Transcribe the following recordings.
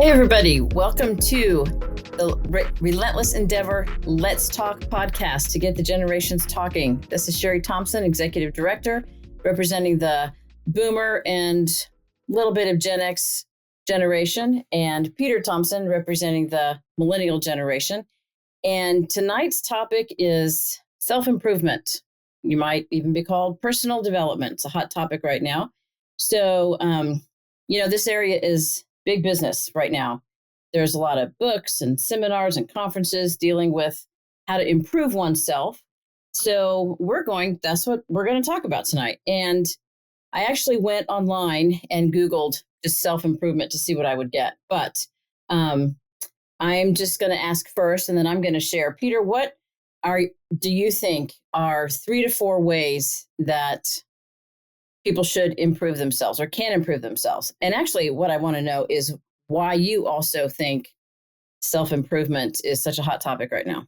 Hey, everybody. Welcome to the Relentless Endeavor Let's Talk podcast to get the generations talking. This is Sherry Thompson, Executive Director, representing the Boomer and a little bit of Gen X generation, and Peter Thompson, representing the Millennial generation. And tonight's topic is self-improvement. You might even be called personal development. It's a hot topic right now. So, this area is big business right now. There's a lot of books and seminars and conferences dealing with how to improve oneself. So that's what we're going to talk about tonight. And I actually went online and Googled just self-improvement to see what I would get. But I'm just going to ask first, and then I'm going to share. Peter, what do you think are 3 to 4 ways that people should improve themselves or can improve themselves? And actually, what I want to know is why you also think self-improvement is such a hot topic right now.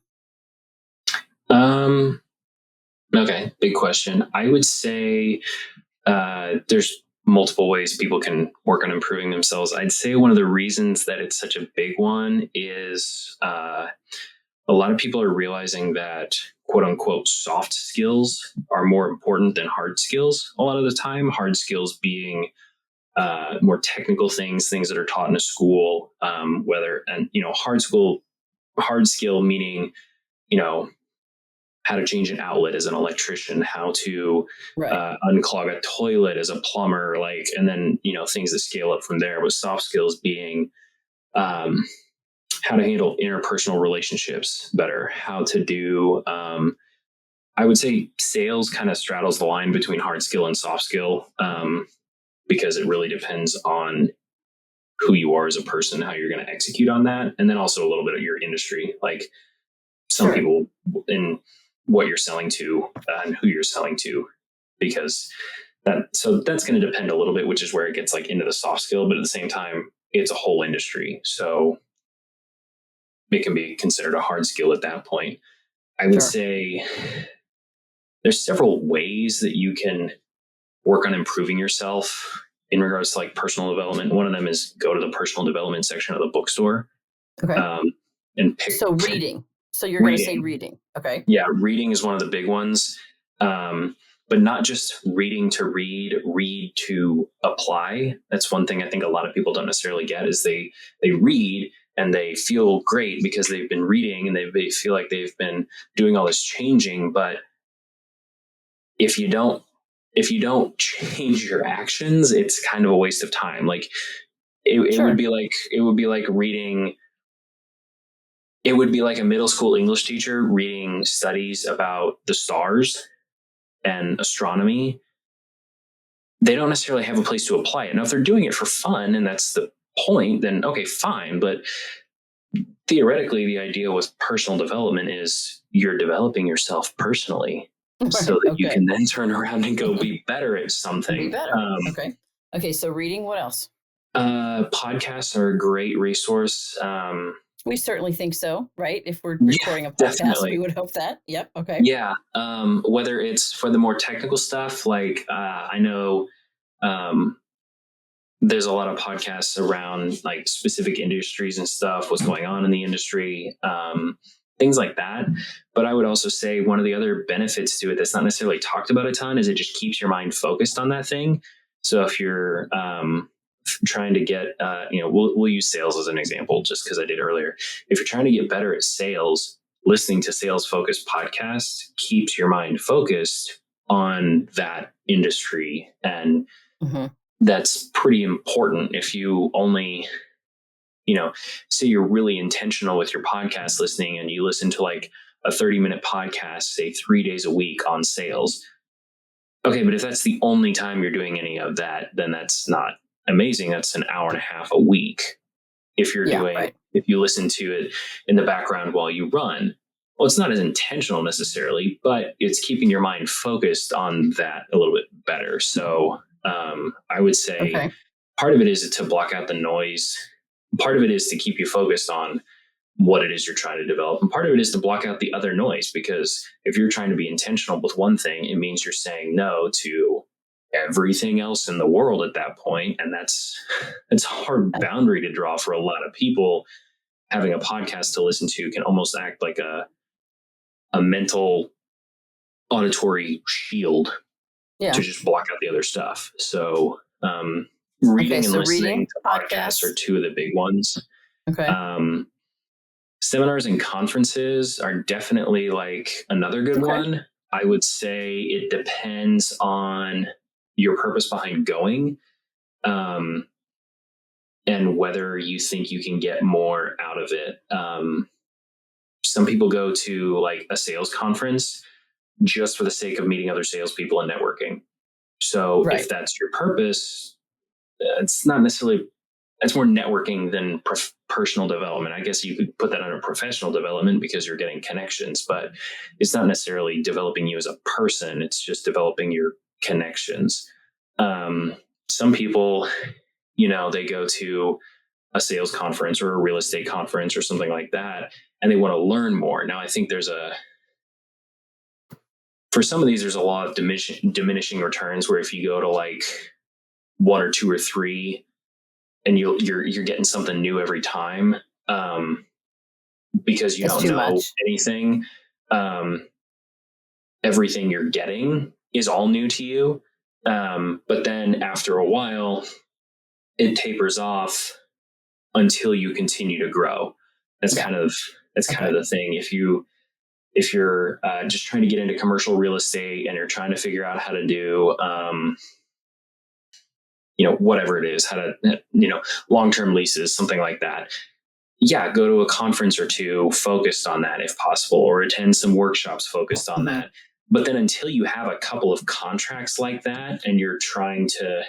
Okay, big question. I would say there's multiple ways people can work on improving themselves. I'd say one of the reasons that it's such a big one is a lot of people are realizing that quote unquote soft skills are more important than hard skills a lot of the time. Hard skills being more technical things that are taught in a school, hard skill meaning, how to change an outlet as an electrician, how to unclog a toilet as a plumber, and then, things that scale up from there, with soft skills being how to handle interpersonal relationships better, how to do, I would say sales kind of straddles the line between hard skill and soft skill, because it really depends on who you are as a person, how you're going to execute on that. And then also a little bit of your industry, like some people in what you're selling to and who you're selling to, because that's going to depend a little bit, which is where it gets into the soft skill. But at the same time, it's a whole industry. So it can be considered a hard skill at that point. I would say there's several ways that you can work on improving yourself in regards to personal development. One of them is go to the personal development section of the bookstore. Okay. And pick. So reading. So you're going to say reading. Okay. Yeah. Reading is one of the big ones. But not just reading to read to apply. That's one thing I think a lot of people don't necessarily get is they read and they feel great because they've been reading and they feel like they've been doing all this changing. But if you don't change your actions, it's kind of a waste of time. It would be like reading. It would be like a middle school English teacher reading studies about the stars and astronomy. They don't necessarily have a place to apply it. Now, if they're doing it for fun and that's the point, then okay, fine. But theoretically, the idea with personal development is you're developing yourself personally. So that you can then turn around and go be better at something. Be better. Okay. So reading, what else? Podcasts are a great resource. We certainly think so, right? If we're recording a podcast, definitely. We would hope that. Yep. Okay. Yeah. Whether it's for the more technical stuff, I know there's a lot of podcasts around specific industries and stuff, what's going on in the industry. Things like that. But I would also say one of the other benefits to it that's not necessarily talked about a ton is it just keeps your mind focused on that thing. So if you're trying to get, we'll use sales as an example, just because I did earlier. If you're trying to get better at sales, listening to sales focused podcasts keeps your mind focused on that industry. And that's pretty important. If you only say you're really intentional with your podcast listening and you listen to a 30-minute podcast, say 3 days a week on sales. Okay. But if that's the only time you're doing any of that, then that's not amazing. That's an hour and a half a week. If you're if you listen to it in the background while you run, well, it's not as intentional necessarily, but it's keeping your mind focused on that a little bit better. So I would say part of it is to block out the noise. Part of it is to keep you focused on what it is you're trying to develop. And part of it is to block out the other noise, because if you're trying to be intentional with one thing, it means you're saying no to everything else in the world at that point. And it's a hard boundary to draw for a lot of people. Having a podcast to listen to can almost act like a mental auditory shield to just block out the other stuff. So reading and listening to podcasts are two of the big ones. Okay. Seminars and conferences are definitely like another good one. I would say it depends on your purpose behind going, and whether you think you can get more out of it. Some people go to like a sales conference just for the sake of meeting other salespeople and networking. So if that's your purpose, it's not necessarily, it's more networking than personal development. I guess you could put that under professional development because you're getting connections, but it's not necessarily developing you as a person. It's just developing your connections. Some people, they go to a sales conference or a real estate conference or something like that, and they want to learn more. Now, I think for some of these, there's a lot of diminishing returns where if you go to like one or two or three, and you're getting something new every time, because you don't know anything. Everything you're getting is all new to you. But then after a while, it tapers off until you continue to grow. That's kind of the thing. If you're just trying to get into commercial real estate and you're trying to figure out how to do, whatever it is, how to, long-term leases, something like that. Yeah, go to a conference or two focused on that if possible, or attend some workshops focused on that. But then until you have a couple of contracts like that and you're trying to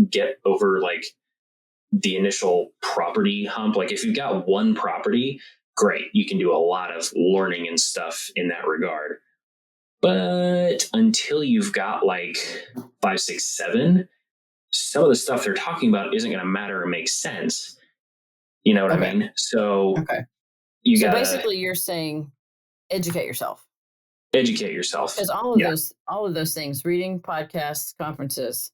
get over like the initial property hump, like if you've got one property, great, you can do a lot of learning and stuff in that regard. But until you've got like 5, 6, 7, some of the stuff they're talking about isn't going to matter or make sense. You know what I mean? So, basically you're saying educate yourself. Because all of those things, reading, podcasts, conferences,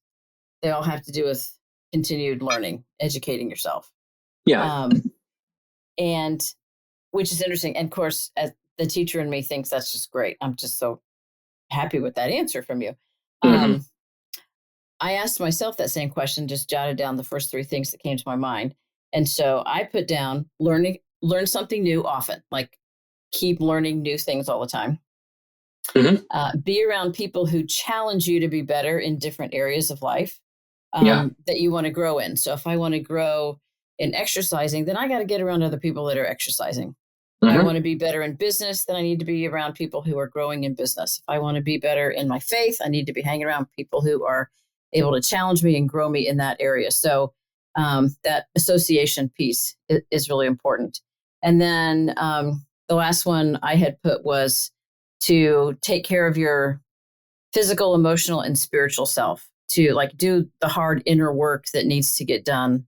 they all have to do with continued learning, educating yourself. Yeah. And which is interesting. And of course, as the teacher in me thinks that's just great. I'm just so happy with that answer from you. I asked myself that same question, just jotted down the first 3 things that came to my mind. And so I put down learn something new often, like keep learning new things all the time. Be around people who challenge you to be better in different areas of life that you want to grow in. So if I want to grow in exercising, then I got to get around other people that are exercising. If I want to be better in business, then I need to be around people who are growing in business. If I want to be better in my faith, I need to be hanging around people who are able to challenge me and grow me in that area. So that association piece is really important. And then the last one I had put was to take care of your physical, emotional, and spiritual self, to like do the hard inner work that needs to get done.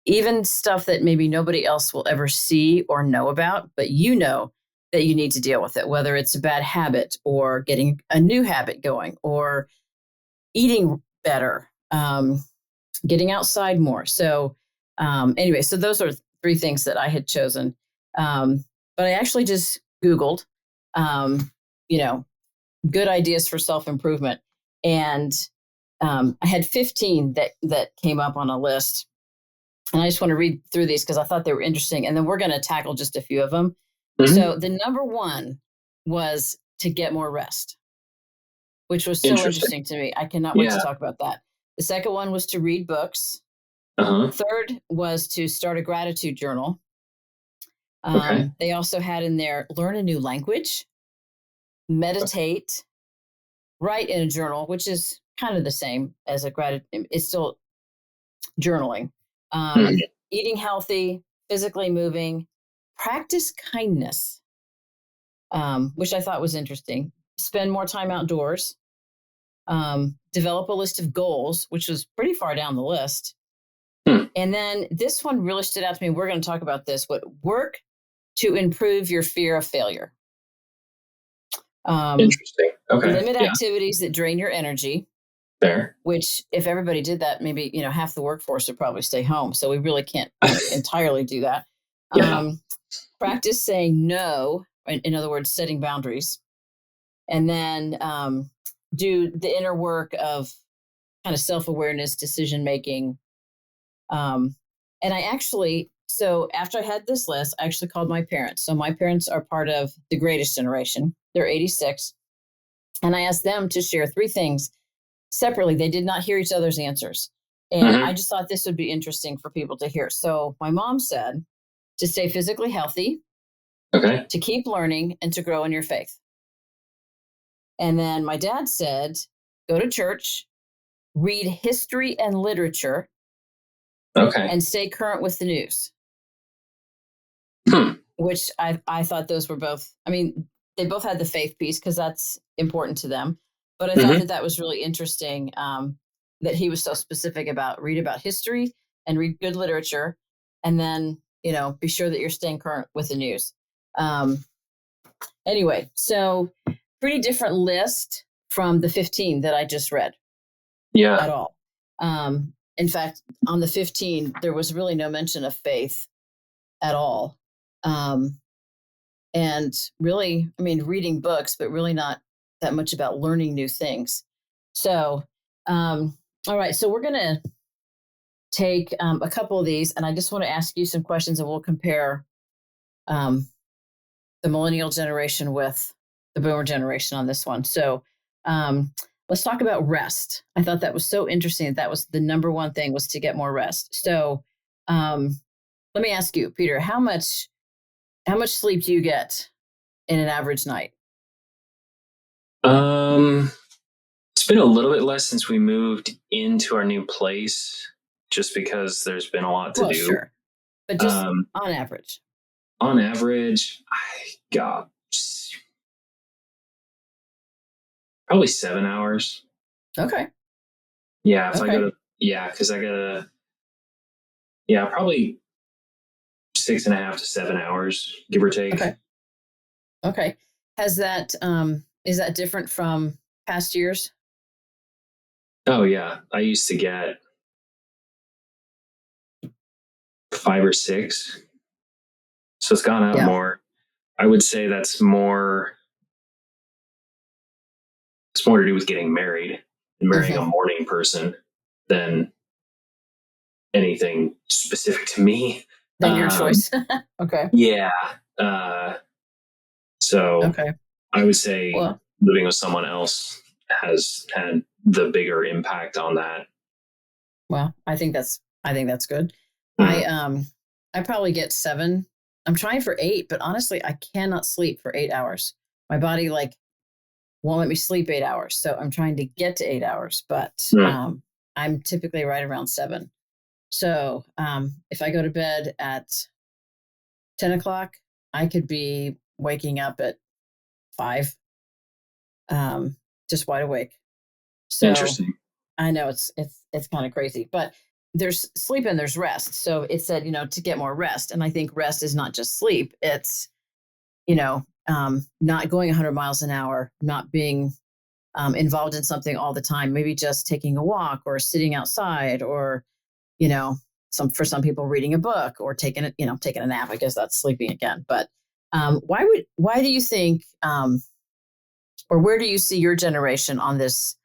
Even stuff that maybe nobody else will ever see or know about, but you know that you need to deal with it, whether it's a bad habit or getting a new habit going or eating better, getting outside more. So anyway, so those are 3 things that I had chosen. But I actually just Googled, good ideas for self-improvement. And I had 15 that came up on a list. And I just want to read through these because I thought they were interesting. And then we're going to tackle just a few of them. So the number 1 was to get more rest, which was so interesting to me. I cannot wait to talk about that. The second one was to read books. Third was to start a gratitude journal. They also had in there, learn a new language, meditate, write in a journal, which is kind of the same as a gratitude. It's still journaling. Eating healthy, physically moving, practice kindness, which I thought was interesting. Spend more time outdoors. Develop a list of goals, which was pretty far down the list. And then this one really stood out to me. We're going to talk about this, but work to improve your fear of failure. Interesting. Okay. Limit activities that drain your energy. Fair. which if everybody did that, maybe, half the workforce would probably stay home. So we really can't entirely do that. Yeah. Practice saying no, in other words, setting boundaries, and then do the inner work of kind of self-awareness, decision-making. And so after I had this list, I actually called my parents. So my parents are part of the greatest generation. They're 86. And I asked them to share 3 things separately. They did not hear each other's answers. And I just thought this would be interesting for people to hear. So my mom said to stay physically healthy, Okay. to keep learning, and to grow in your faith. And then my dad said, go to church, read history and literature, Okay. and stay current with the news. Which I thought those were both, they both had the faith piece because that's important to them. But I thought that was really interesting, that he was so specific about read about history and read good literature. And then, be sure that you're staying current with the news. Anyway, so pretty different list from the 15 that I just read. Yeah. At all. In fact, on the 15, there was really no mention of faith at all. And really, reading books, but really not that much about learning new things. So, all right. So we're going to take a couple of these, and I just want to ask you some questions, and we'll compare the millennial generation with the boomer generation on this one. So, let's talk about rest. I thought that was so interesting. That was the number one thing, was to get more rest. So, let me ask you, Peter, how much sleep do you get in an average night? It's been a little bit less since we moved into our new place, just because there's been a lot to do. Sure. But just on average. On average, I got probably 7 hours. Okay. Yeah, if I go to, because I gotta, probably 6.5 to 7 hours, give or take. Okay. Has that, is that different from past years? Oh yeah. I used to get 5 or 6. So it's gone up more. I would say that's more, it's more to do with getting married and marrying a morning person than anything specific to me. Than your choice. Okay. Yeah. So I would say living with someone else has had the bigger impact on that. Well, I think that's good. I probably get 7. I'm trying for 8, but honestly, I cannot sleep for 8 hours. My body won't let me sleep 8 hours. So I'm trying to get to 8 hours, but I'm typically right around 7. So if I go to bed at 10 o'clock, I could be waking up at 5, just wide awake. So interesting. I know it's kind of crazy, but there's sleep and there's rest. So it said, to get more rest. And I think rest is not just sleep. It's, not going 100 miles an hour, not being involved in something all the time, maybe just taking a walk or sitting outside, or, for some people reading a book, or taking a nap. I guess that's sleeping again. But why do you think, or where do you see your generation on this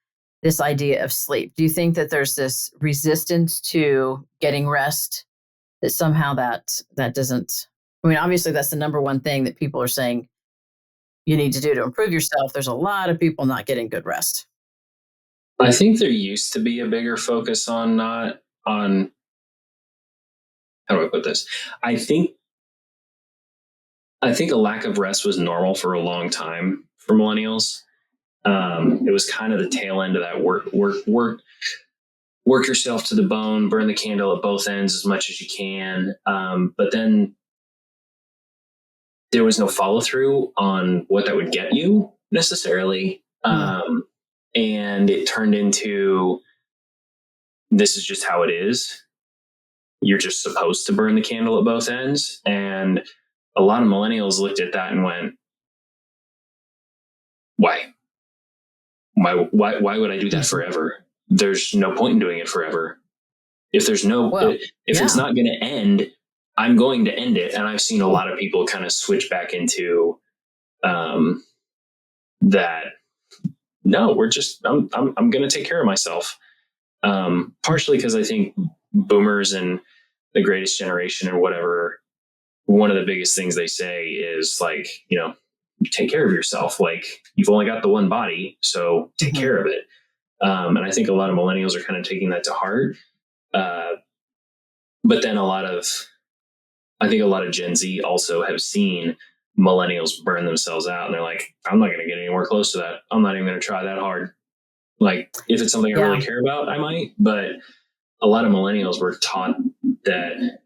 idea of sleep? Do you think that there's this resistance to getting rest, that somehow that doesn't, obviously that's the number one thing that people are saying you need to do to improve yourself. There's a lot of people not getting good rest. I think there used to be a bigger focus on how do I put this? I think a lack of rest was normal for a long time for millennials. It was kind of the tail end of that work yourself to the bone, burn the candle at both ends as much as you can. But then there was no follow through on what that would get you necessarily. And it turned into, this is just how it is. You're just supposed to burn the candle at both ends. And a lot of millennials looked at that and went, why would I do that forever? there's no point in doing it forever. If there's no, Well, if it's not going to end, I'm going to end it. And I've seen a lot of people kind of switch back into that. No, I'm going to take care of myself. Partially because I think boomers and the greatest generation or whatever, one of the biggest things they say is like, take care of yourself. Like, you've only got the one body, so take care of it. And I think a lot of millennials are kind of taking that to heart. But then I think a lot of Gen Z also have seen millennials burn themselves out, and they're like, I'm not going to get anywhere close to that. I'm not even going to try that hard. Like, if it's something I really care about, I might. But a lot of millennials were taught that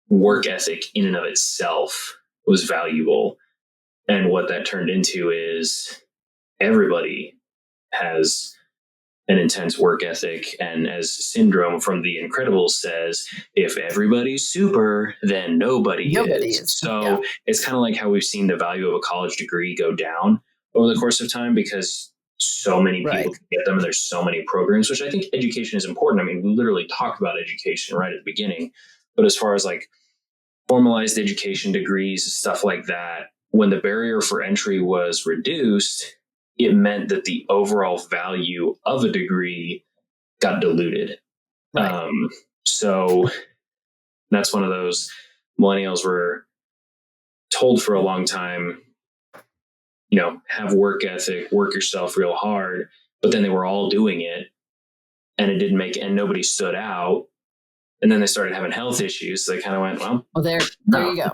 work ethic in and of itself was valuable. And what that turned into is everybody has an intense work ethic. And as Syndrome from The Incredibles says, if everybody's super, then nobody is. So it's kind of like how we've seen the value of a college degree go down over the course of time, because so many people can get them and there's so many programs, which I think education is important. I mean, we literally talked about education right at the beginning, but as far as like formalized education degrees, stuff like that, when the barrier for entry was reduced, it meant that the overall value of a degree got diluted. So that's one of those millennials were told for a long time, have work ethic, work yourself real hard, but then they were all doing it and it didn't make, and nobody stood out. And then they started having health issues. So they kind of went, well, there you go.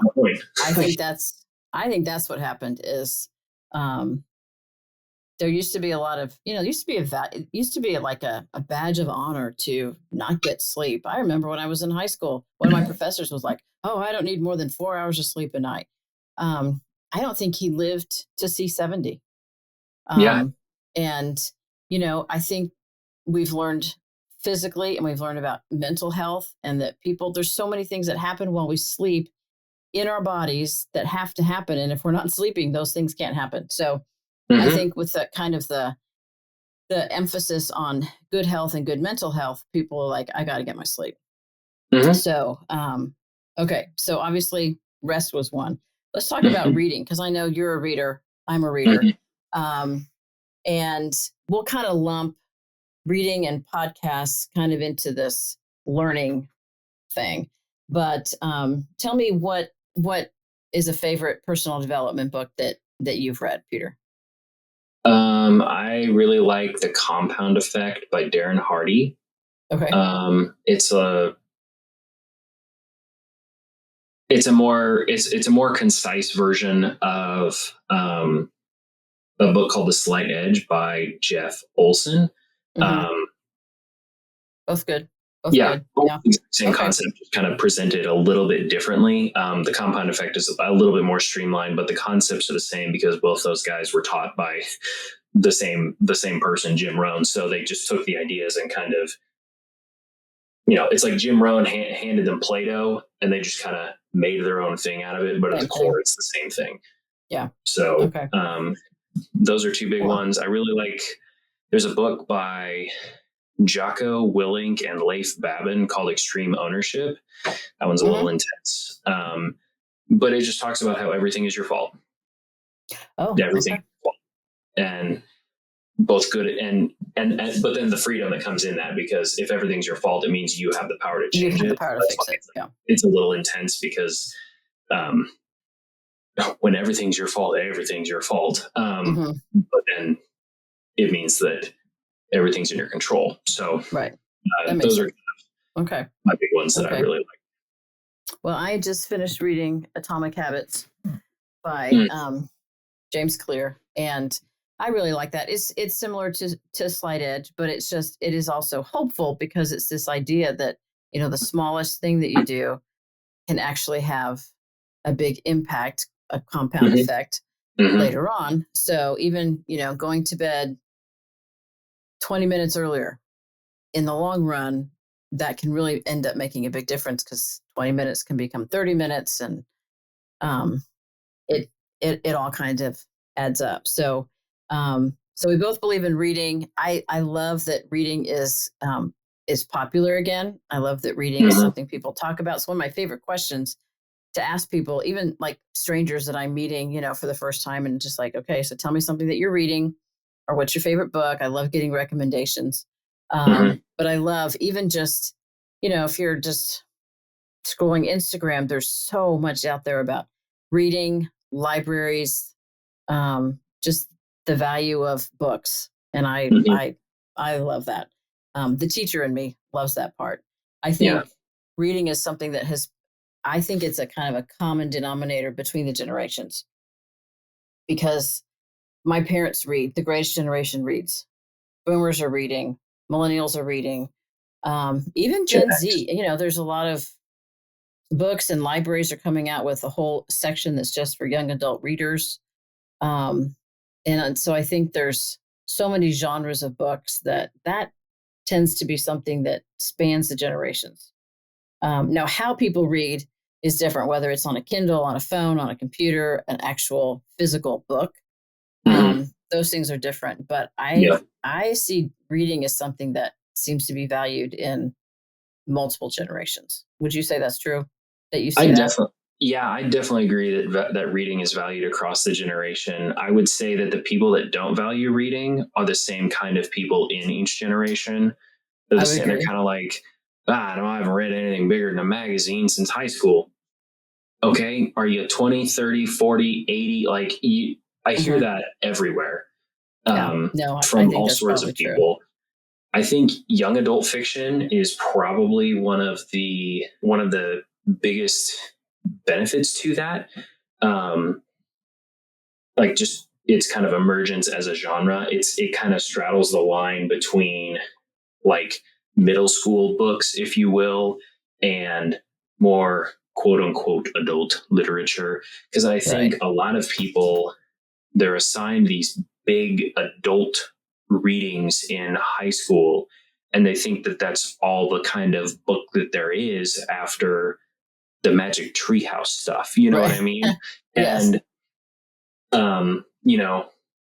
I think that's what happened is, there used to be a lot of, it used to be like a badge of honor to not get sleep. I remember when I was in high school, one of my professors was like, oh, I don't need more than 4 hours of sleep a night. I don't think he lived to see 70. And, I think we've learned physically and we've learned about mental health, and that there's so many things that happen while we sleep in our bodies that have to happen. And if we're not sleeping, those things can't happen. So I think with that kind of the emphasis on good health and good mental health, people are like, I got to get my sleep. So, okay. So obviously rest was one. Let's talk about reading, because I know you're a reader. I'm a reader. And we'll kind of lump reading and podcasts kind of into this learning thing. But tell me what is a favorite personal development book that you've read, Peter? I really like The Compound Effect by Darren Hardy. Okay. It's a more concise version of a book called The Slight Edge by Jeff Olson. Both good. Good. Same concept, just kind of presented a little bit differently. The Compound Effect is a little bit more streamlined, but the concepts are the same because both those guys were taught by the same person, Jim Rohn. So they just took the ideas and kind of, it's like Jim Rohn handed them Play-Doh and they just kind of made their own thing out of it. But at the core, it's the same thing. Yeah. So those are two big ones. I really like, there's a book by Jocko Willink and Leif Babin called Extreme Ownership. That one's a little intense. But it just talks about how everything is your fault. Everything is your fault. And both good and but then the freedom that comes in that, because if everything's your fault, it means you have the power to change it. The power to fix it. It's a little intense because when everything's your fault, everything's your fault. But then it means that everything's in your control. So those are my big ones that I really like. Well, I just finished reading Atomic Habits by James Clear, and I really like that. It's similar to Slight Edge, but it is also hopeful, because it's this idea that, the smallest thing that you do can actually have a big impact, a compound effect later on. So even, going to bed 20 minutes earlier, in the long run, that can really end up making a big difference, because 20 minutes can become 30 minutes, and it all kind of adds up. So So we both believe in reading. I love that reading is popular again. I love that reading is Mm-hmm. something people talk about. It's one of my favorite questions to ask people, even like strangers that I'm meeting, for the first time, and just like, okay, so tell me something that you're reading, or what's your favorite book. I love getting recommendations. Mm-hmm. But I love even just, if you're just scrolling Instagram, there's so much out there about reading, libraries, just the value of books. And I, Mm-hmm. I, I love that. The teacher in me loves that part. I Yeah. think reading is something that I think it's a kind of a common denominator between the generations, because my parents read, the greatest generation reads, boomers are reading, millennials are reading, even Gen Gen X. Z. There's a lot of books, and libraries are coming out with a whole section that's just for young adult readers. Um, and so I think there's so many genres of books that tends to be something that spans the generations. Now, how people read is different, whether it's on a Kindle, on a phone, on a computer, an actual physical book. Mm-hmm. Those things are different, but Yeah. I see reading as something that seems to be valued in multiple generations. Would you say that's true? That you I see that? definitely, yeah, I definitely agree that reading is valued across the generation. I would say that the people that don't value reading are the same kind of people in each generation. They're I the would same. They're agree. kind of like, no, I haven't read anything bigger than a magazine since high school. Okay, are you 20, 30, 40, 80? I hear Hmm. that everywhere, Yeah. No, I from think all that's sorts probably of true. people. I think young adult fiction is probably one of the biggest benefits to that. Um, like just its kind of emergence as a genre. It kind of straddles the line between like middle school books, if you will, and more quote unquote adult literature. Because I think Right. a lot of people, they're assigned these big adult readings in high school, and they think that that's all the kind of book that there is after the Magic Treehouse stuff. You know what Right. I mean? Yes. And um, you know,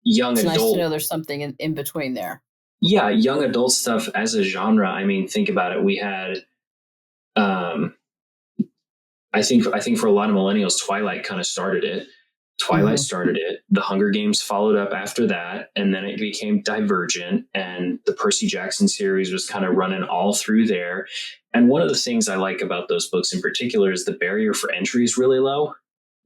young It's nice to adult, know there's something in between there. yeah, young adult stuff as a genre. I mean, think about it. We had, um, I think for a lot of millennials, Twilight kind of started it. Twilight Hmm. started it. The Hunger Games followed up after that, and then it became Divergent, and the Percy Jackson series was kind of running all through there. And one of the things I like about those books in particular is the barrier for entry is really low.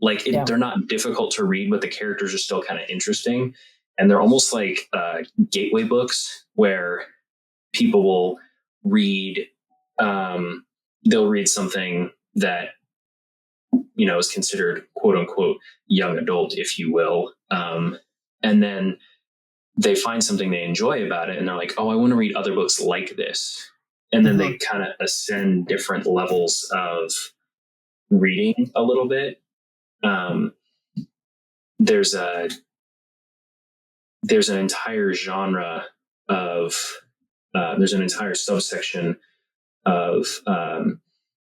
Yeah. They're not difficult to read, but the characters are still kind of interesting, and they're almost like gateway books where people will read. Um, they'll read something that is considered quote unquote young adult, if you will. And then they find something they enjoy about it and they're like, oh, I want to read other books like this. And then Hmm. they kind of ascend different levels of reading a little bit. Um, there's a there's an entire genre of there's an entire subsection of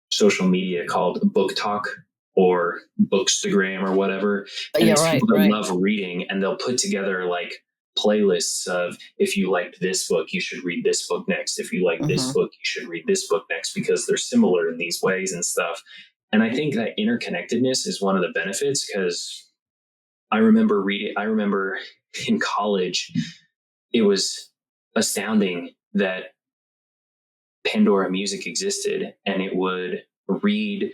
social media called book talk or bookstagram or whatever, and Yeah. it's Right. people that Right. love reading and they'll put together like playlists of, if you liked this book you should read this book next, if you like this Hmm. book you should read this book next, because they're similar in these ways and stuff. And I think that interconnectedness is one of the benefits, because I remember in college it was astounding that Pandora Music existed, and it would read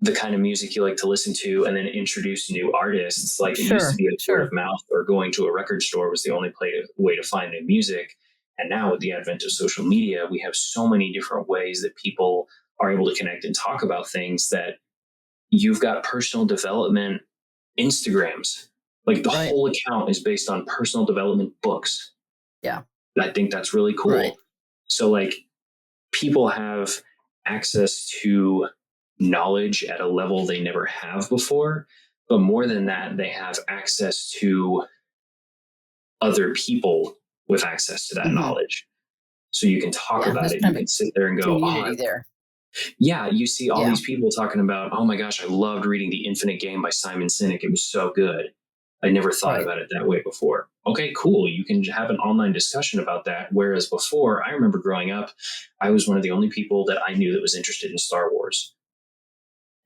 the kind of music you like to listen to and then introduce new artists. Like it used to Sure. be a word of Sure. mouth, or going to a record store was the only way to find new music. And now with the advent of social media, we have so many different ways that people are able to connect and talk about things, that you've got personal development Instagrams. Like the Right. whole account is based on personal development books. Yeah. I think that's really Right. cool. So like people have access to knowledge at a level they never have before. But more than that, they have access to other people with access to that Hmm. knowledge. So you can talk Yeah. about There's it. You kind of can sit there and a go, community there. yeah, you see all Yeah. these people talking about, oh my gosh, I loved reading The Infinite Game by Simon Sinek. It was so good. I never thought Right. about it that way before. Okay, cool. You can have an online discussion about that. Whereas before, I remember growing up, I was one of the only people that I knew that was interested in Star Wars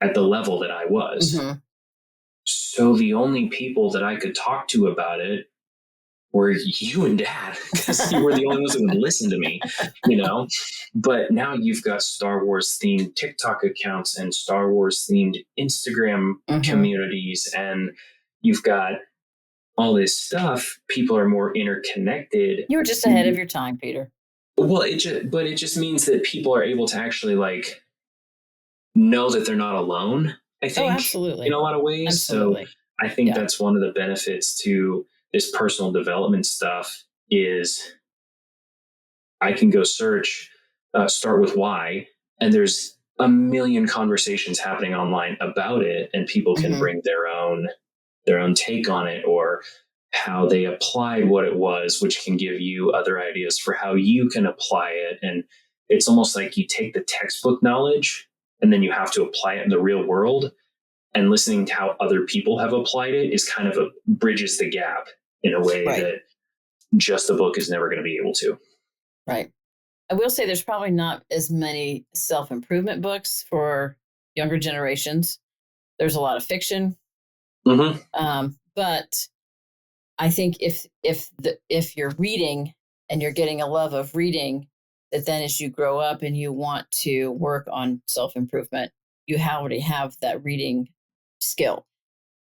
at the level that I was. Mm-hmm. So the only people that I could talk to about it were you and dad, because you were the only ones that would listen to me, you know? But now you've got Star Wars themed TikTok accounts and Star Wars themed Instagram Mm-hmm. communities, and you've got all this stuff. People are more interconnected. You were just ahead of your time, Peter. Well, it just means that people are able to actually like know that they're not alone, I Oh, think, in absolutely. a lot of ways. So Absolutely. I think Yeah. that's one of the benefits to this personal development stuff is I can go search, start with why, and there's a million conversations happening online about it, and people can Mm-hmm. bring their own take on it, or how they applied what it was, which can give you other ideas for how you can apply it. And it's almost like you take the textbook knowledge and then you have to apply it in the real world. And listening to how other people have applied it is kind of bridges the gap in a way Right. that just a book is never going to be able to. Right. I will say there's probably not as many self-improvement books for younger generations. There's a lot of fiction. Mm-hmm. But I think if you're reading and you're getting a love of reading, that then as you grow up and you want to work on self-improvement, you already have that reading skill.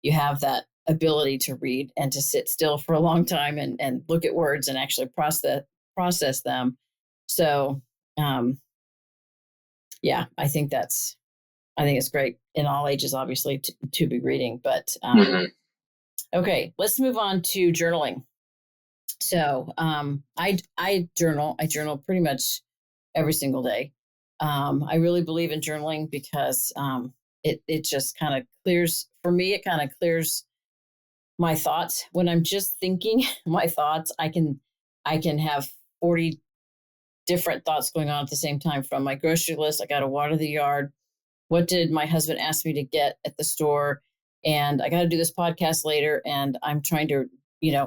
You have that ability to read and to sit still for a long time and look at words and actually process them. So um, yeah, I think it's great in all ages, obviously, to be reading. But Mm-hmm. okay, let's move on to journaling. So I journal. I journal pretty much every single day. I really believe in journaling because it just kind of clears for me. It kind of clears my thoughts when I'm just thinking my thoughts. I can have 40 different thoughts going on at the same time. From my grocery list, I got to water the yard. What did my husband ask me to get at the store? And I got to do this podcast later. And I'm trying to,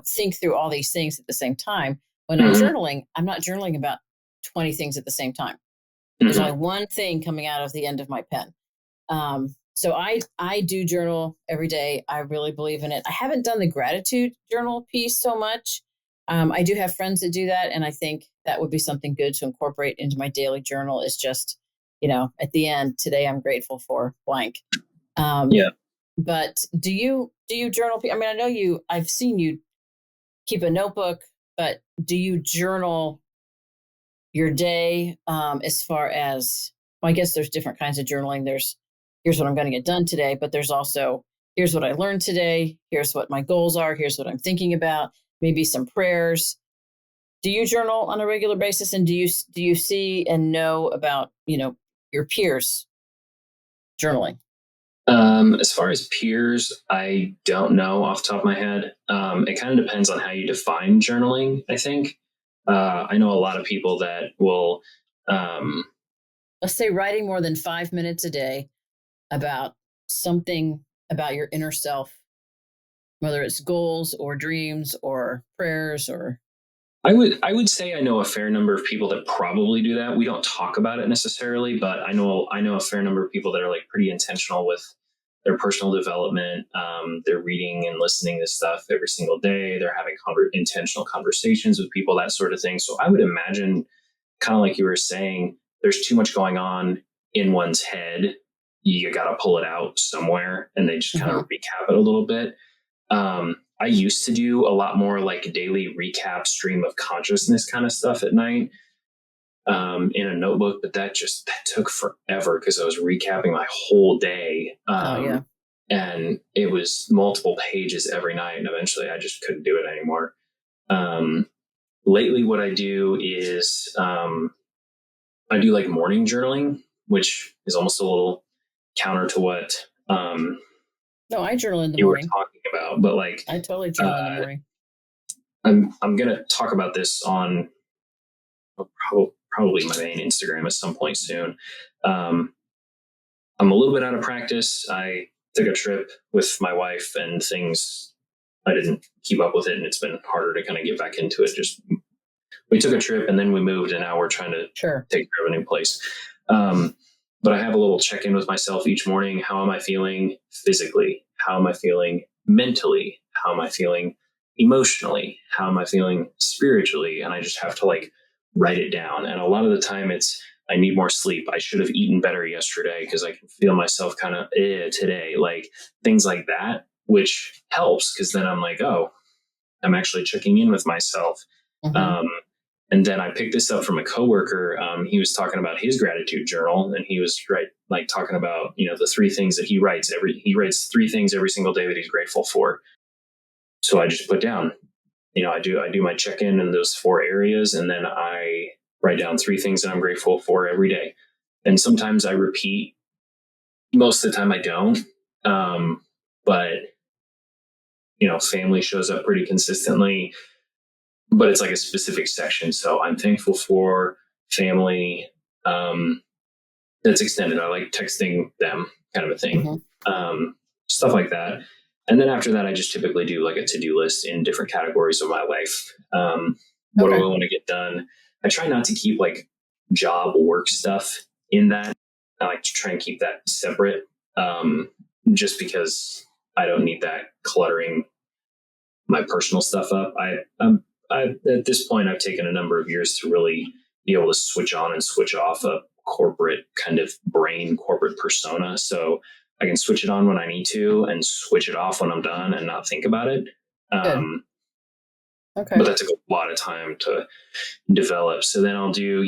think through all these things at the same time. When I'm Mm-hmm. journaling, I'm not journaling about 20 things at the same time. There's only Mm-hmm. one thing coming out of the end of my pen. So I do journal every day. I really believe in it. I haven't done the gratitude journal piece so much. I do have friends that do that, and I think that would be something good to incorporate into my daily journal. Is just, at the end today, I'm grateful for blank. Um, Yeah. but do you journal? I mean, I know you. I've seen you keep a notebook, but do you journal your day as far as, well, I guess there's different kinds of journaling. There's here's what I'm going to get done today, but there's also here's what I learned today, here's what my goals are, here's what I'm thinking about, maybe some prayers. Do you journal on a regular basis, and do you see and know about your peers journaling? As far as peers, I don't know off the top of my head. It kind of depends on how you define journaling, I think. I know a lot of people that will, um, Let's say writing more than 5 minutes a day about something about your inner self, whether it's goals or dreams or prayers or. I would say I know a fair number of people that probably do that. We don't talk about it necessarily, but I know a fair number of people that are like pretty intentional with their personal development. They're reading and listening to stuff every single day. They're having intentional conversations with people, that sort of thing. So I would imagine, kind of like you were saying, there's too much going on in one's head. You got to pull it out somewhere, and they just kind Mhm. of recap it a little bit. I used to do a lot more like daily recap, stream of consciousness kind of stuff at night in a notebook, but that took forever because I was recapping my whole day. Oh yeah. And it was multiple pages every night. And eventually I just couldn't do it anymore. Um, Lately, what I do is I do like morning journaling, which is almost a little counter to what No, I journal in the you were morning. talking about. But like, I totally journal in the uh, morning. I'm gonna talk about this on probably my main Instagram at some point soon. Um, I'm a little bit out of practice. I took a trip with my wife, and things I didn't keep up with it, and it's been harder to kind of get back into it. Just we took a trip and then we moved, and now we're trying to take care of a new place. But I have a little check-in with myself each morning. How am I feeling physically? How am I feeling mentally? How am I feeling emotionally? How am I feeling spiritually? And I just have to like write it down. And a lot of the time it's, I need more sleep. I should have eaten better yesterday because I can feel myself kind of today, like things like that, which helps because then I'm like, oh, I'm actually checking in with myself. Mm-hmm. And then I picked this up from a coworker. He was talking about his gratitude journal, and he was talking about, the 3 things that he writes he writes 3 things every single day that he's grateful for. So I just put down, I do my check-in in those 4 areas, and then I write down 3 things that I'm grateful for every day. And sometimes I repeat. Most of the time I don't. But family shows up pretty consistently. But it's like a specific section. So I'm thankful for family that's extended. I like texting them, kind of a thing. Mm-hmm. Stuff like that. And then after that, I just typically do like a to-do list in different categories of my life. What do I want to get done? I try not to keep like job work stuff in that. I like to try and keep that separate, just because I don't need that cluttering my personal stuff up. At this point, I've taken a number of years to really be able to switch on and switch off a corporate kind of brain, corporate persona. So I can switch it on when I need to and switch it off when I'm done and not think about it. Okay. But that took a lot of time to develop. So then I'll do,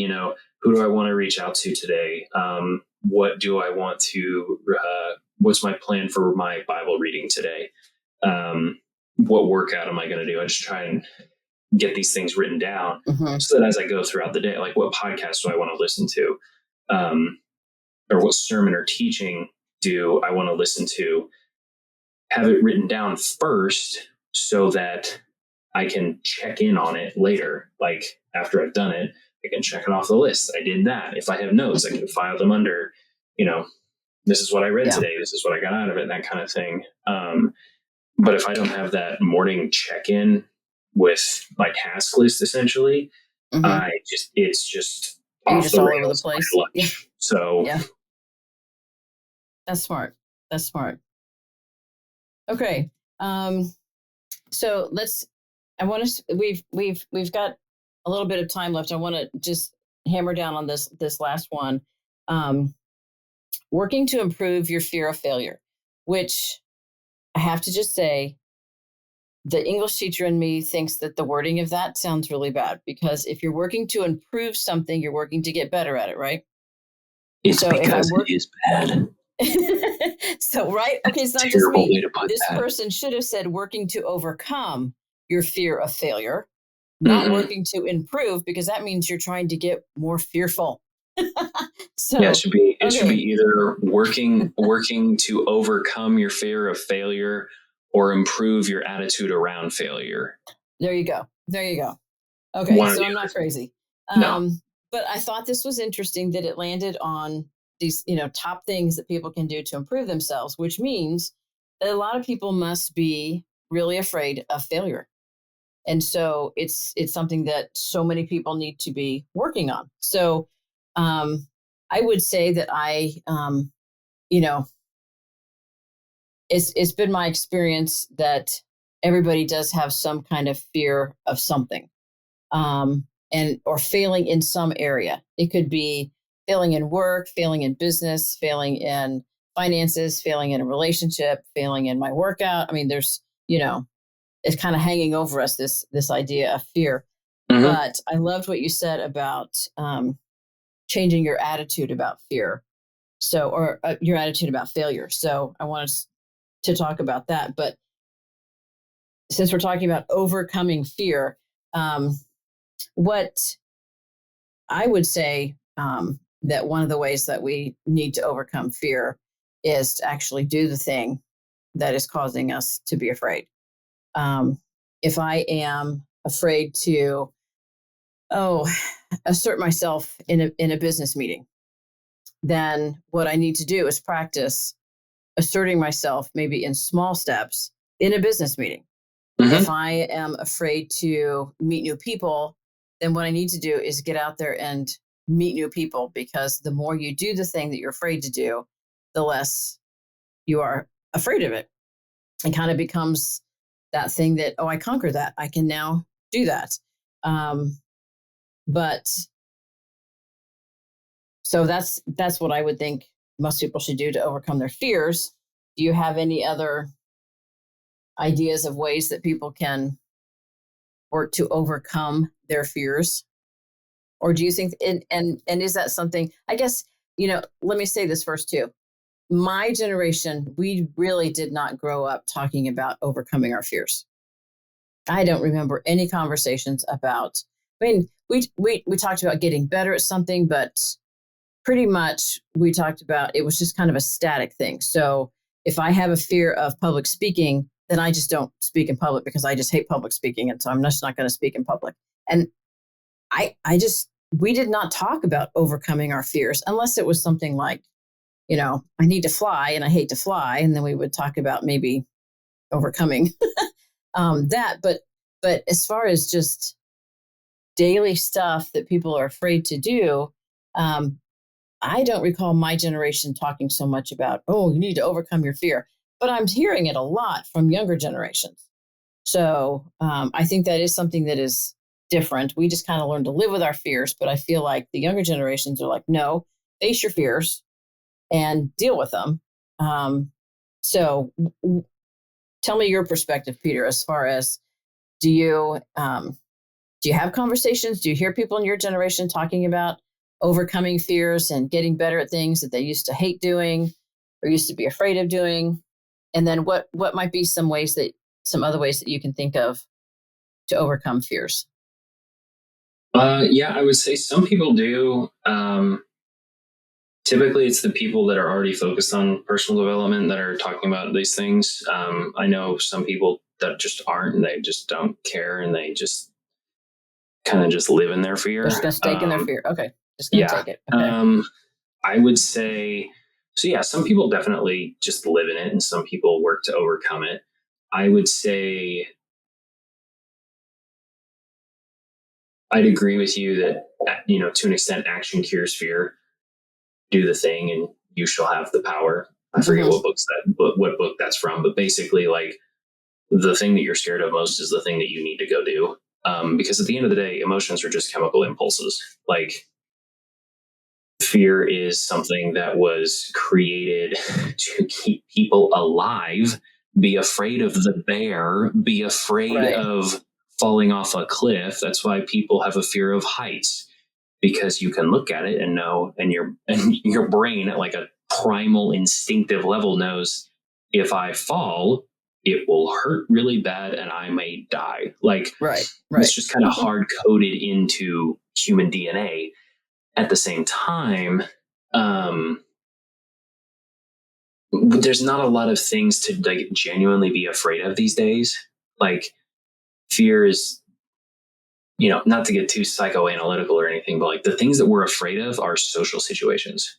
who do I want to reach out to today? What do I want to, what's my plan for my Bible reading today? What workout am I going to do? I just try and get these things written down, mm-hmm. so that as I go throughout the day, like what podcast do I want to listen to? Or what sermon or teaching do I want to listen to? Have it written down first so that I can check in on it later. Like after I've done it, I can check it off the list. I did that. If I have notes, I can file them under, this is what I read today. This is what I got out of it, that kind of thing. But if I don't have that morning check-in with my task list, essentially, mm-hmm. It's just you're just all over the place. Yeah. So yeah, that's smart. Okay. So we've got a little bit of time left. I want to just hammer down on this last one. Working to improve your fear of failure, which I have to just say, the English teacher in me thinks that the wording of that sounds really bad, because if you're working to improve something, you're working to get better at it, right? It's so because it is bad. So, right? Okay, it's not just me. This person should have said working to overcome your fear of failure, not mm-hmm. working to improve, because that means you're trying to get more fearful. So yeah, it should be either working to overcome your fear of failure or improve your attitude around failure. There you go. Okay, so I'm not crazy. No. But I thought this was interesting that it landed on these, top things that people can do to improve themselves, which means that a lot of people must be really afraid of failure. And so it's something that so many people need to be working on. So I would say that it's been my experience that everybody does have some kind of fear of something, or failing in some area. It could be failing in work, failing in business, failing in finances, failing in a relationship, failing in my workout. I mean, there's, it's kind of hanging over us, this idea of fear. Mm-hmm. But I loved what you said about changing your attitude about fear. So, or your attitude about failure. So I want us to talk about that. But since we're talking about overcoming fear, what I would say that one of the ways that we need to overcome fear is to actually do the thing that is causing us to be afraid. If I am afraid to, assert myself in a business meeting, then what I need to do is practice asserting myself maybe in small steps in a business meeting. If Mm-hmm. I am afraid to meet new people, then what I need to do is get out there and meet new people, because the more you do the thing that you're afraid to do, the less you are afraid of it. It kind of becomes that thing that, oh, I conquered that. I can now do that. But so that's what I would think most people should do to overcome their fears. Do you have any other ideas of ways that people can work to overcome their fears? Or do you think, and is that something, I guess, let me say this first too. My generation, we really did not grow up talking about overcoming our fears. I don't remember any conversations about, I mean, we talked about getting better at something, but pretty much we talked about, it was just kind of a static thing. So if I have a fear of public speaking, then I just don't speak in public because I just hate public speaking. And so I'm just not going to speak in public. And we did not talk about overcoming our fears unless it was something like, I need to fly and I hate to fly. And then we would talk about maybe overcoming that. But as far as just daily stuff that people are afraid to do, I don't recall my generation talking so much about, oh, you need to overcome your fear. But I'm hearing it a lot from younger generations. So I think that is something that is different. We just kind of learn to live with our fears. But I feel like the younger generations are like, no, face your fears and deal with them. So tell me your perspective, Peter, as far as, do you have conversations? Do you hear people in your generation talking about overcoming fears and getting better at things that they used to hate doing or used to be afraid of doing? And then what might be some other ways that you can think of to overcome fears? Yeah, I would say some people do. Typically, it's the people that are already focused on personal development that are talking about these things. I know some people that just aren't, and they just don't care, and they just kind of just live in their They're fear. just going to stake in their fear. Okay. Just going to Yeah. take it. Okay. I would say, so yeah, some people definitely just live in it, and some people work to overcome it. I would say I'd agree with you that, to an extent, action cures fear. Do the thing and you shall have the power. I forget what book that's from, but basically, like, the thing that you're scared of most is the thing that you need to go do. Because at the end of the day, emotions are just chemical impulses. Like, fear is something that was created to keep people alive. Be afraid of the bear, be afraid Right. of falling off a cliff. That's why people have a fear of heights, because you can look at it and know, and your brain at like a primal instinctive level knows, if I fall, it will hurt really bad and I may die. Like, Right. it's just kind of hard coded into human DNA. At the same time, there's not a lot of things to like genuinely be afraid of these days. Like, fear is, not to get too psychoanalytical or anything, but like the things that we're afraid of are social situations.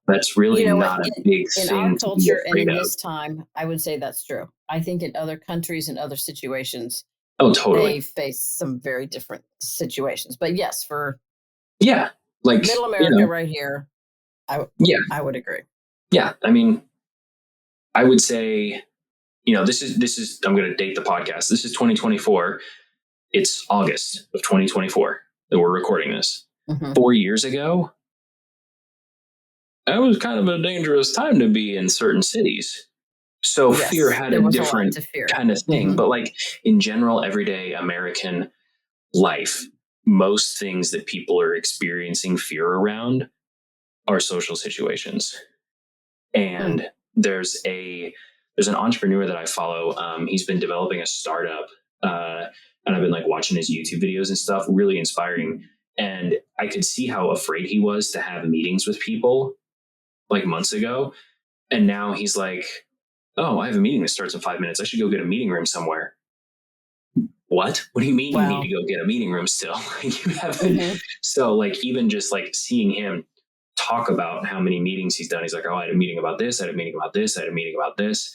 That's really not a big in thing our to be culture and afraid in of. this time, I would say that's true. I think in other countries and other situations, Oh, totally. they face some very different situations. But yes, for like Middle America right here, I would agree. Yeah, I mean, I would say, this is I'm going to date the podcast. This is 2024. It's August of 2024 that we're recording this. 4 years ago, that was kind of a dangerous time to be in certain cities. So fear had a different kind of thing. But like, in general, everyday American life, most things that people are experiencing fear around are social situations. And there's an entrepreneur that I follow. He's been developing a startup, and I've been like watching his YouTube videos and stuff, really inspiring. And I could see how afraid he was to have meetings with people like months ago. And now he's like, oh, I have a meeting that starts in 5 minutes. I should go get a meeting room somewhere. What do you mean you need to go get a meeting room still? You haven't. So like, even just like seeing him talk about how many meetings he's done, he's like, oh, I had a meeting about this, I had a meeting about this, I had a meeting about this.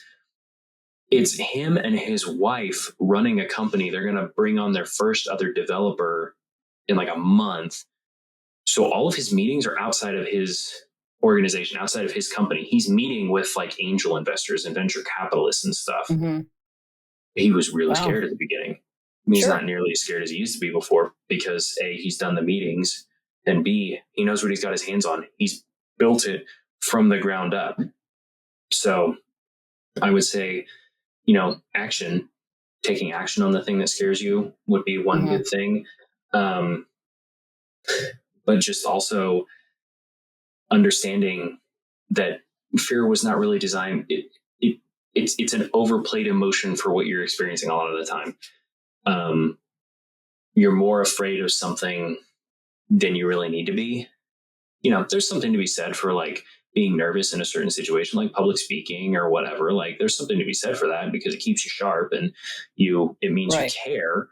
it's him and his wife running a company. They're going to bring on their first other developer in like a month. So all of his meetings are outside of his organization, outside of his company. He's meeting with like angel investors and venture capitalists and stuff. Mm-hmm. He was really Wow. scared at the beginning. I mean, he's Sure. not nearly as scared as he used to be before because A, he's done the meetings, and B, he knows what he's got his hands on. He's built it from the ground up. So I would say, taking action on the thing that scares you would be one Mm-hmm. good thing. But just also understanding that fear was not really designed. It's an overplayed emotion for what you're experiencing a lot of the time. You're more afraid of something than you really need to be. There's something to be said for like being nervous in a certain situation, like public speaking or whatever. Like there's something to be said for that because it keeps you sharp and it means Right. you care.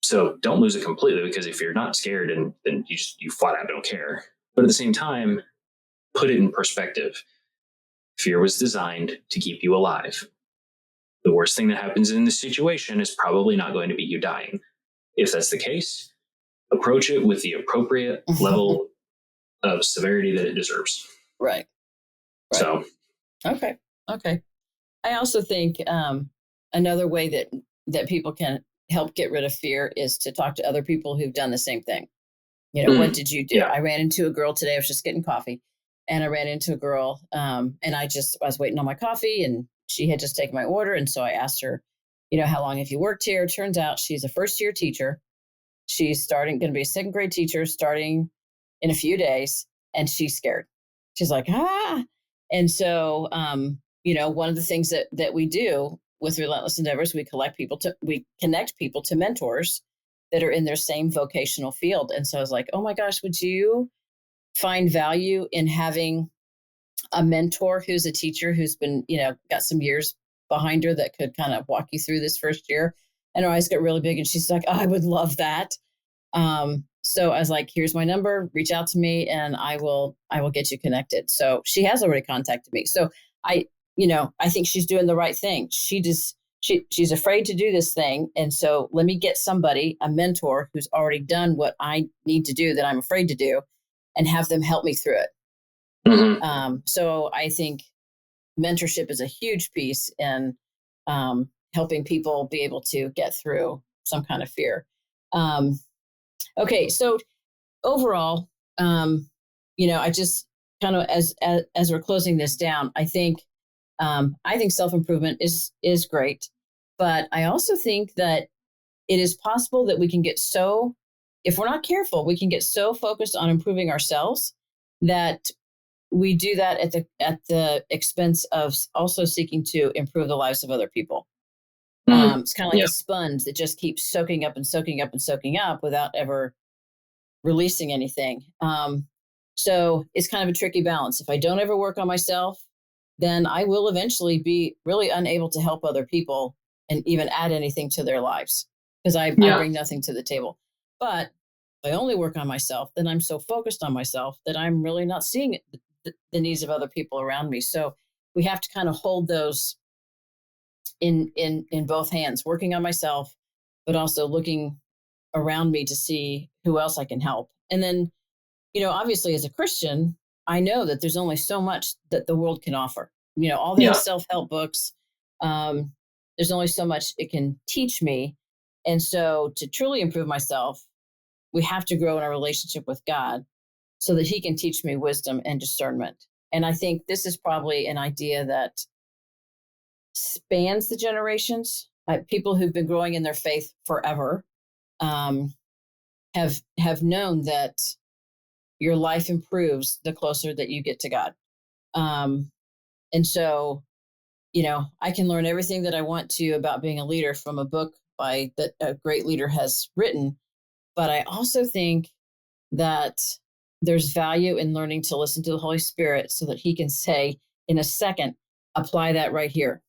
So don't lose it completely, because if you're not scared, and then you flat out don't care. But at the same time, put it in perspective. Fear was designed to keep you alive. The worst thing that happens in this situation is probably not going to be you dying. If that's the case, approach it with the appropriate level of severity that it deserves. Right. So, okay. I also think another way that people can help get rid of fear is to talk to other people who've done the same thing. What did you do? Yeah. I ran into a girl today. I was just getting coffee, and I ran into a girl, and I was waiting on my coffee, and she had just taken my order, and so I asked her, how long have you worked here? Turns out she's a first-year teacher. She's going to be a second grade teacher starting in a few days, and she's scared. She's like, and so one of the things that we do with Relentless Endeavors, we connect people to mentors that are in their same vocational field. And so I was like, oh my gosh, would you find value in having a mentor who's a teacher who's been, got some years behind her that could kind of walk you through this first year? And her eyes got really big, and she's like, oh, I would love that. So I was like, here's my number, reach out to me and I will get you connected. So she has already contacted me. So I think she's doing the right thing. She's afraid to do this thing. And so let me get somebody, a mentor who's already done what I need to do that I'm afraid to do, and have them help me through it. mm-hmm. So I think mentorship is a huge piece in helping people be able to get through some kind of fear. Okay, so overall, I just kind of as we're closing this down, I think self-improvement is great, but I also think that it is possible that we can get so, if we're not careful, we can get so focused on improving ourselves that we do that at the expense of also seeking to improve the lives of other people. It's kind of like a sponge that just keeps soaking up and soaking up and soaking up without ever releasing anything. So it's kind of a tricky balance. If I don't ever work on myself, then I will eventually be really unable to help other people and even add anything to their lives, because I bring nothing to the table. But if I only work on myself, then I'm so focused on myself that I'm really not seeing the needs of other people around me. So we have to kind of hold those in both hands, working on myself, but also looking around me to see who else I can help. And then, obviously as a Christian, I know that there's only so much that the world can offer. All the self-help books, there's only so much it can teach me. And so to truly improve myself, we have to grow in our relationship with God so that he can teach me wisdom and discernment. And I think this is probably an idea that spans the generations. People who've been growing in their faith forever have known that your life improves the closer that you get to God. And so, I can learn everything that I want to about being a leader from a book that a great leader has written. But I also think that there's value in learning to listen to the Holy Spirit so that he can say in a second, apply that right here.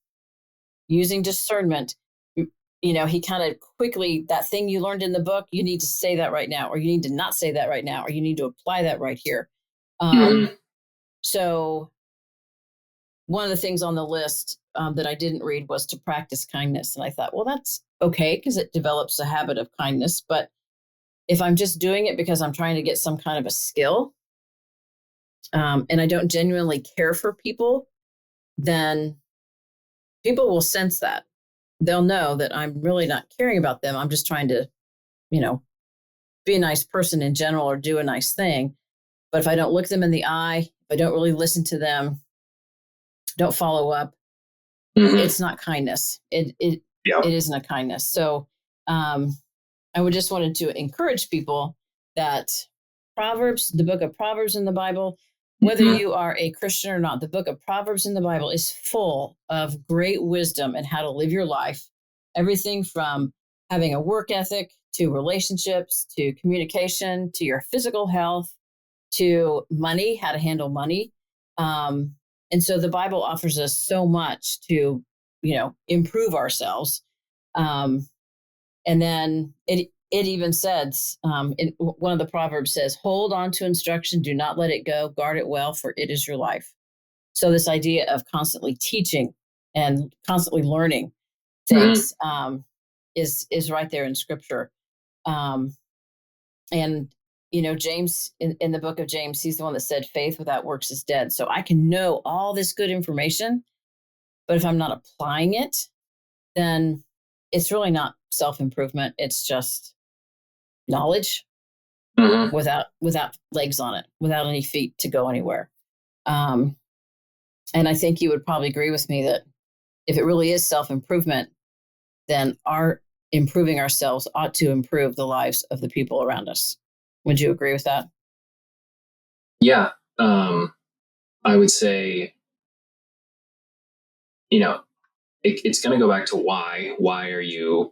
Using discernment, he kind of quickly, that thing you learned in the book, you need to say that right now, or you need to not say that right now, or you need to apply that right here. So one of the things on the list that I didn't read was to practice kindness. And I thought, well, that's okay because it develops a habit of kindness. But if I'm just doing it because I'm trying to get some kind of a skill, and I don't genuinely care for people, then people will sense that. They'll know that I'm really not caring about them. I'm just trying to, be a nice person in general or do a nice thing. But if I don't look them in the eye, if I don't really listen to them, don't follow up, it's not kindness. It isn't a kindness. So I would just wanted to encourage people that Proverbs, the book of Proverbs in the Bible, whether you are a Christian or not, the book of Proverbs in the Bible is full of great wisdom and how to live your life. Everything from having a work ethic to relationships, to communication, to your physical health, to money, how to handle money. And so the Bible offers us so much to, improve ourselves. And then it even says, one of the Proverbs says, hold on to instruction, do not let it go, guard it well, for it is your life. So this idea of constantly teaching and constantly learning things is right there in Scripture. And James, in the book of James, he's the one that said faith without works is dead. So I can know all this good information, but if I'm not applying it, then it's really not self-improvement. It's just knowledge without legs on it, without any feet to go anywhere. And I think you would probably agree with me that if it really is self-improvement, then our improving ourselves ought to improve the lives of the people around us. Would you agree with that? Yeah. I would say, it's going to go back to why. Why are you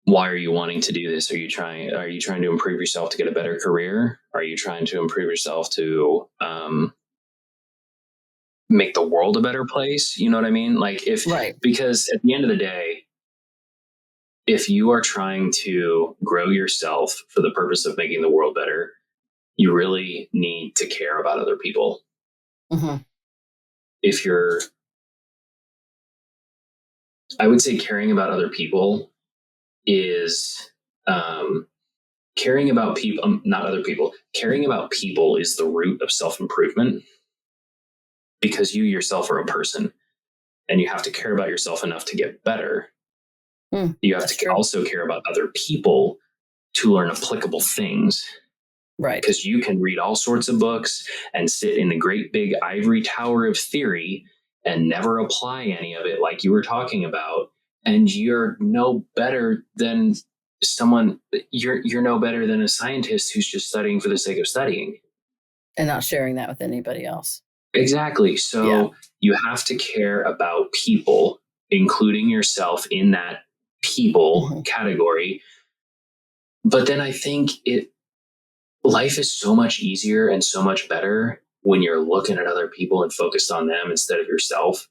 wanting to do this? Are you trying to improve yourself to get a better career? Are you trying to improve yourself to make the world a better place? You know what I mean? Because at the end of the day, if you are trying to grow yourself for the purpose of making the world better, you really need to care about other people. I would say caring about other people is caring about people, not other people. Caring about people is the root of self-improvement, because you yourself are a person and you have to care about yourself enough to get better. You have to also care about other people to learn applicable things. Right. Because you can read all sorts of books and sit in the great big ivory tower of theory and never apply any of it, like you were talking about. And you're no better than someone, you're no better than a scientist who's just studying for the sake of studying. And not sharing that with anybody else. Exactly. So you have to care about people, including yourself in that people category. But then I think life is so much easier and so much better when you're looking at other people and focused on them instead of yourself.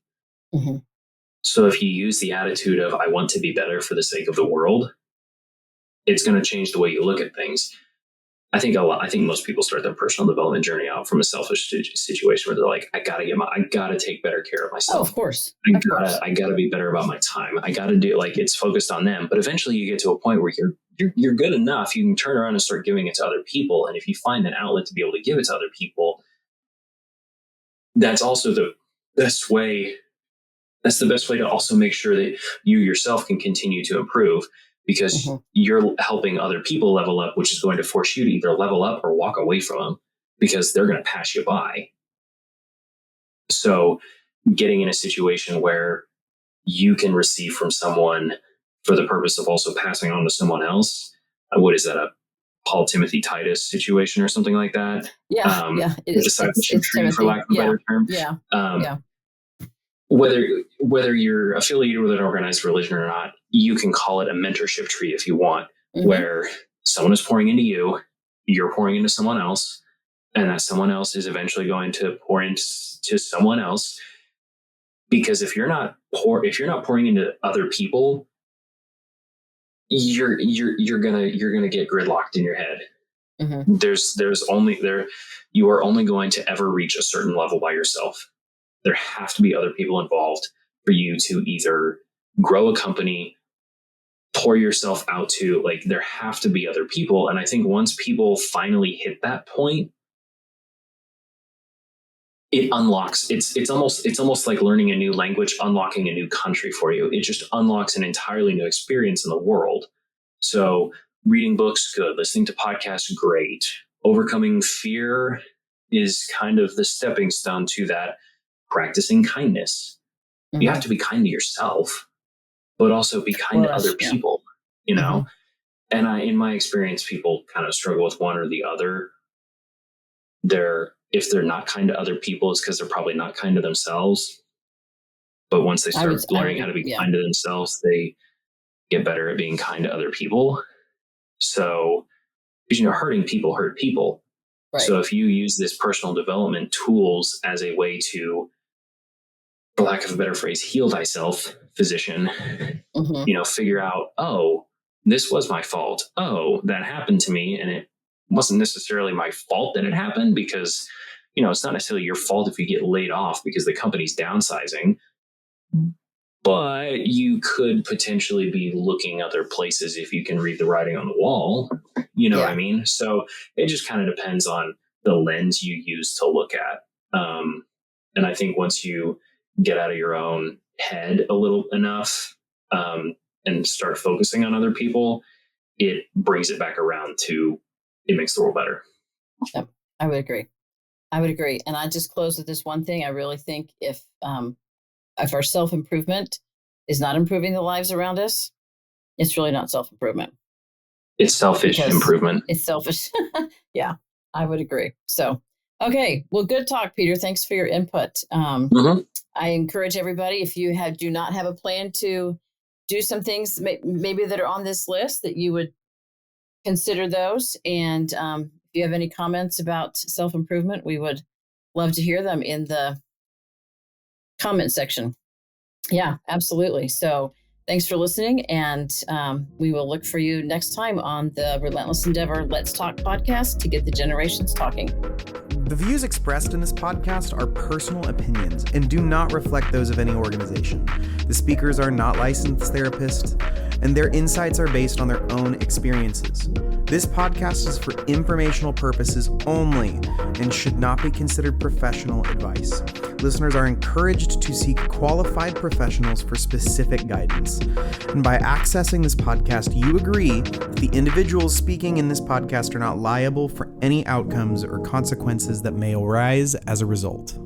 So if you use the attitude of, I want to be better for the sake of the world, it's going to change the way you look at things. I think most people start their personal development journey out from a selfish situation where they're like, I gotta take better care of myself. Oh, of course. I gotta be better about my time. I gotta do, it's focused on them. But eventually you get to a point where you're good enough. You can turn around and start giving it to other people. And if you find an outlet to be able to give it to other people, that's also the best way. That's the best way to also make sure that you yourself can continue to improve, because you're helping other people level up, which is going to force you to either level up or walk away from them, because they're going to pass you by. So getting in a situation where you can receive from someone for the purpose of also passing on to someone else. What is that, a Paul Timothy Titus situation or something like that? Yeah. It is. Discipleship tree, for lack of a better term. Yeah. Whether you're affiliated with an organized religion or not, you can call it a mentorship tree if you want, where someone is pouring into you, you're pouring into someone else, and that someone else is eventually going to pour into someone else. Because if you're not pouring into other people, you're gonna get gridlocked in your head. You are only going to ever reach a certain level by yourself. there have to be other people involved for you to either grow a company, pour yourself out to, like, there have to be other people. And I think once people finally hit that point, it unlocks, it's almost like learning a new language, unlocking a new country for you. It just unlocks an entirely new experience in the world. So reading books, good. Listening to podcasts, great. Overcoming fear is kind of the stepping stone to that. Practicing kindness. You have to be kind to yourself, but also be kind to other people, you know? And in my experience, people kind of struggle with one or the other. If they're not kind to other people, it's because they're probably not kind to themselves. But once they start learning how to be kind to themselves, they get better at being kind to other people. So, because, hurting people hurt people. Right. So if you use this personal development tools as a way to, for lack of a better phrase, heal thyself, physician, figure out, oh, this was my fault. Oh, that happened to me. And it wasn't necessarily my fault that it happened, because, it's not necessarily your fault if you get laid off because the company's downsizing, but you could potentially be looking other places if you can read the writing on the wall. You know what I mean? So it just kind of depends on the lens you use to look at. And I think once you get out of your own head a little enough, and start focusing on other people, it brings it back around to, it makes the world better. Yep, I would agree. And I just close with this one thing. I really think if our self-improvement is not improving the lives around us, it's really not self-improvement. It's selfish improvement. It's selfish. Yeah, I would agree. So, okay. Well, good talk, Peter. Thanks for your input. I encourage everybody, if you do not have a plan to do some things maybe that are on this list, that you would consider those. And if you have any comments about self-improvement, we would love to hear them in the comment section. Yeah, absolutely. So thanks for listening. And we will look for you next time on the Relentless Endeavor Let's Talk podcast to get the generations talking. The views expressed in this podcast are personal opinions and do not reflect those of any organization. The speakers are not licensed therapists, and their insights are based on their own experiences. This podcast is for informational purposes only and should not be considered professional advice. Listeners are encouraged to seek qualified professionals for specific guidance. And by accessing this podcast, you agree that the individuals speaking in this podcast are not liable for any outcomes or consequences that may arise as a result.